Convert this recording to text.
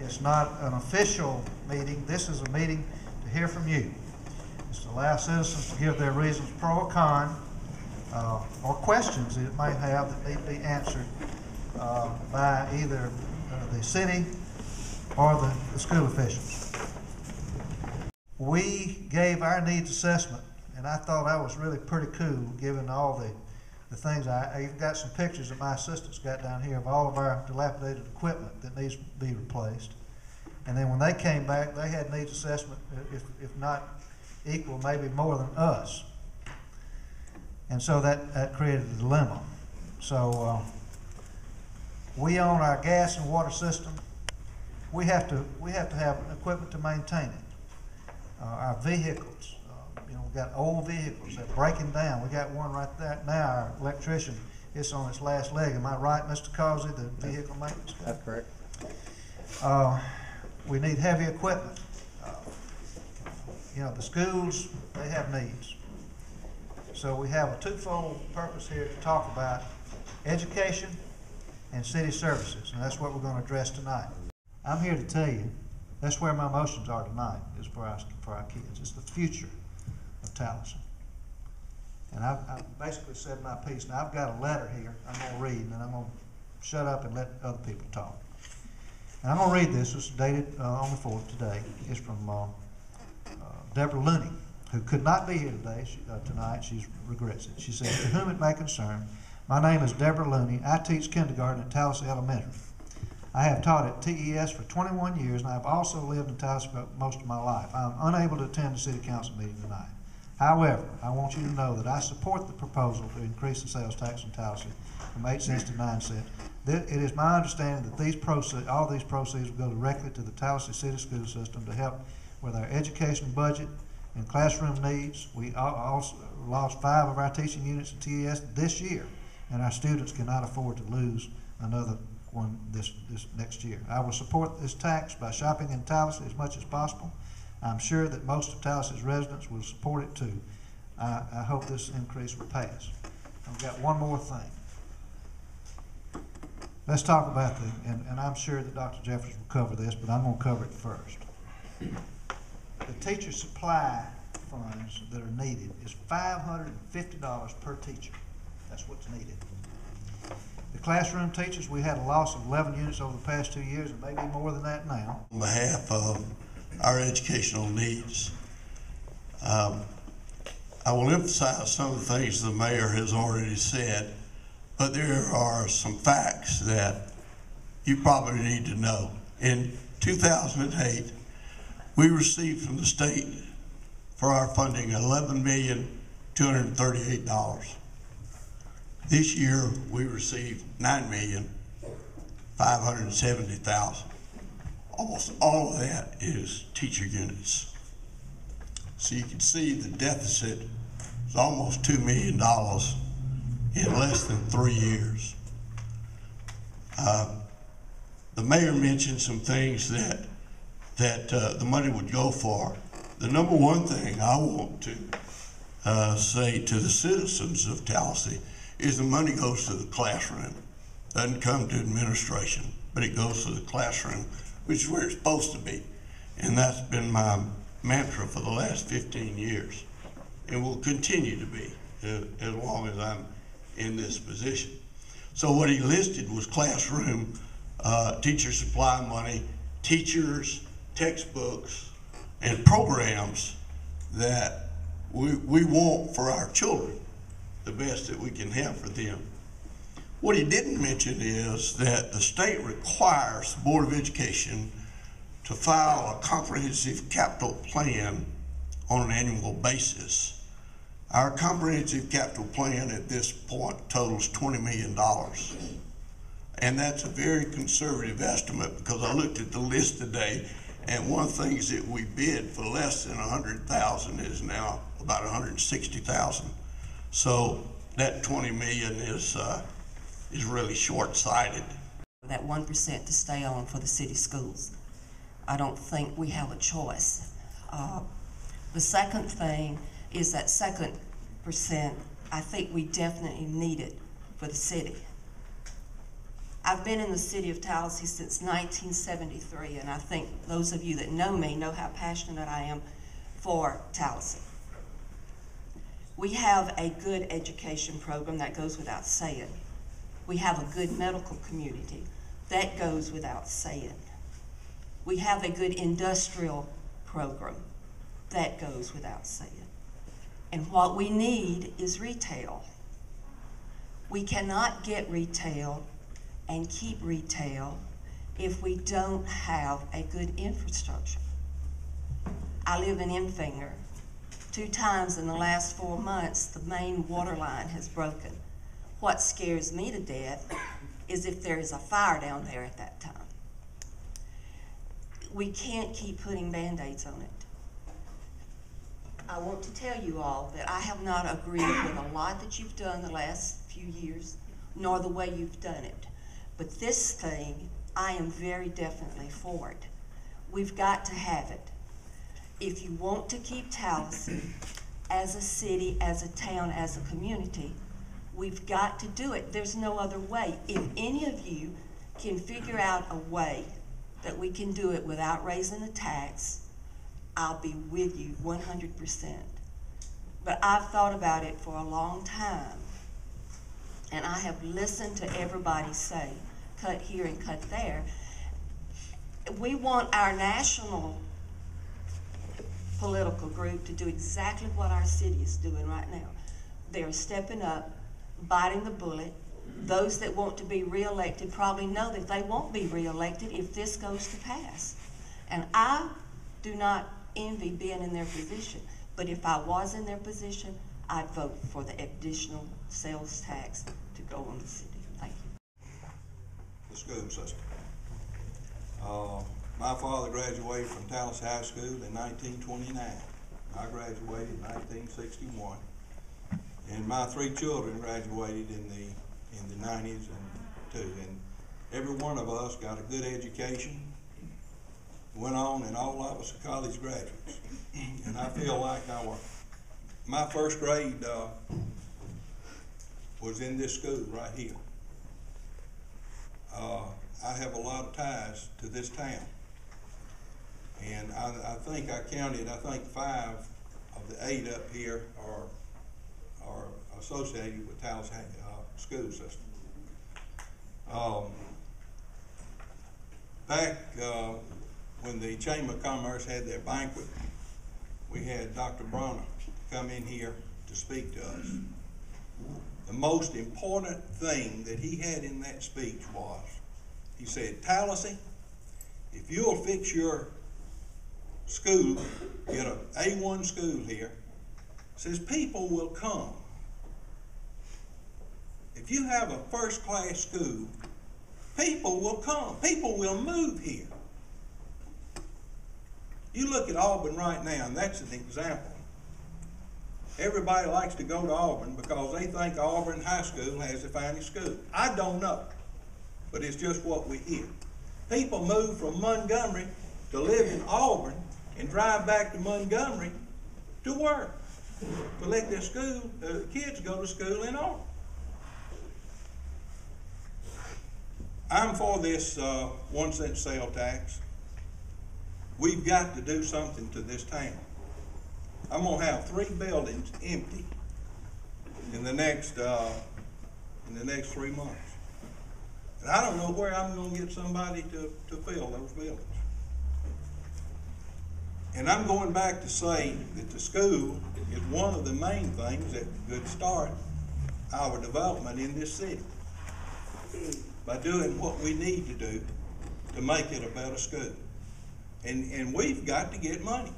It's not an official meeting. This is a meeting to hear from you. It's to allow citizens to give their reasons pro or con, or questions that it may have that need to be answered by either the city or the school officials. We gave our needs assessment, and I thought I was really pretty cool given all the things. I even got some pictures that my assistants got down here of all of our dilapidated equipment that needs to be replaced. And then when they came back, they had needs assessment, if not equal, maybe more than us. And so that created a dilemma. So we own our gas and water system. We have to have equipment to maintain it. Our vehicles, we've got old vehicles that are breaking down. We got one right there now. Our electrician is on its last leg. Am I right, Mr. Causey, the vehicle maintenance guy? That's correct. We need heavy equipment. The schools, they have needs. So we have a twofold purpose here to talk about education and city services, and that's what we're going to address tonight. I'm here to tell you that's where my motions are tonight, is for our kids. It's the future of Tallassee. And I've basically said my piece. Now I've got a letter here I'm going to read, and then I'm going to shut up and let other people talk. And I'm going to read this. It's dated on the 4th today. It's from Deborah Looney, who could not be here today, tonight. She regrets it. She says, "To whom it may concern, my name is Deborah Looney. I teach kindergarten at Tallassee Elementary. I have taught at TES for 21 years, and I have also lived in Tallassee for most of my life. I am unable to attend the City Council meeting tonight. However, I want you to know that I support the proposal to increase the sales tax in Tallassee from 8 cents to 9 cents. It is my understanding that all these proceeds will go directly to the Tallassee City School System to help with our education budget and classroom needs. We also lost 5 of our teaching units at TES this year, and our students cannot afford to lose another one this next year. I will support this tax by shopping in Tallassee as much as possible. I'm sure that most of Tallassee's residents will support it too. I hope this increase will pass." I've got one more thing. Let's talk about and I'm sure that Dr. Jeffers will cover this, but I'm going to cover it first. The teacher supply funds that are needed is $550 per teacher. That's what's needed. The classroom teachers, we had a loss of 11 units over the past 2 years, and maybe more than that now. On behalf of our educational needs, I will emphasize some of the things the mayor has already said, but there are some facts that you probably need to know. In 2008, we received from the state for our funding $11,238,000. This year, we received $9,570,000. Almost all of that is teacher units. So you can see the deficit is almost $2 million in less than 3 years. The mayor mentioned some things that the money would go for. The number one thing I want to say to the citizens of Tallassee is the money goes to the classroom. Doesn't come to administration, but it goes to the classroom, which is where it's supposed to be. And that's been my mantra for the last 15 years, and will continue to be as long as I'm in this position. So what he listed was classroom, teacher supply money, teachers, textbooks, and programs that we want for our children, the best that we can have for them. What he didn't mention is that the state requires the Board of Education to file a comprehensive capital plan on an annual basis. Our comprehensive capital plan at this point totals $20 million. And that's a very conservative estimate, because I looked at the list today, and one of the things that we bid for less than $100,000 is now about $160,000. So that $20 million is really short-sighted. That 1% to stay on for the city schools. I don't think we have a choice. The second thing is that 2%, I think we definitely need it for the city. I've been in the city of Tallassee since 1973, and I think those of you that know me know how passionate I am for Tallassee. We have a good education program, that goes without saying. We have a good medical community, that goes without saying. We have a good industrial program, that goes without saying. And what we need is retail. We cannot get retail and keep retail if we don't have a good infrastructure. I live in Enfinger. 2 times in the last 4 months, the main water line has broken. What scares me to death is if there is a fire down there at that time. We can't keep putting Band-Aids on it. I want to tell you all that I have not agreed with a lot that you've done the last few years, nor the way you've done it. But this thing, I am very definitely for it. We've got to have it. If you want to keep Tallassee as a city, as a town, as a community, we've got to do it. There's no other way. If any of you can figure out a way that we can do it without raising the tax, I'll be with you 100%. But I've thought about it for a long time, and I have listened to everybody say, cut here and cut there. We want our national political group to do exactly what our city is doing right now. They're stepping up, biting the bullet. Those that want to be reelected probably know that they won't be reelected if this goes to pass. And I do not envy being in their position, but if I was in their position, I'd vote for the additional sales tax to go on the city. Thank you. The school system. My father graduated from Tallassee High School in 1929. I graduated in 1961. And my 3 children graduated in the 90s and too. And every one of us got a good education, went on, and all of us are college graduates. And I feel like my first grade was in this school right here. I have a lot of ties to this town. And I think I counted, 5 of the 8 up here are associated with Tallassee school system. Back when the Chamber of Commerce had their banquet, we had Dr. Bronner come in here to speak to us. The most important thing that he had in that speech was, he said, Tallassee, if you'll fix your school, get an A1 school here, says people will come. If you have a first-class school, people will come. People will move here. You look at Auburn right now, and that's an example. Everybody likes to go to Auburn because they think Auburn High School has the finest school. I don't know, but it's just what we hear. People move from Montgomery to live in Auburn and drive back to Montgomery to work, to let their kids go to school in Auburn. I'm for this 1 cent sale tax. We've got to do something to this town. I'm gonna have 3 buildings empty in the next 3 months. And I don't know where I'm gonna get somebody to fill those buildings. And I'm going back to say that the school is one of the main things that could start our development in this city by doing what we need to do to make it a better school. And we've got to get money.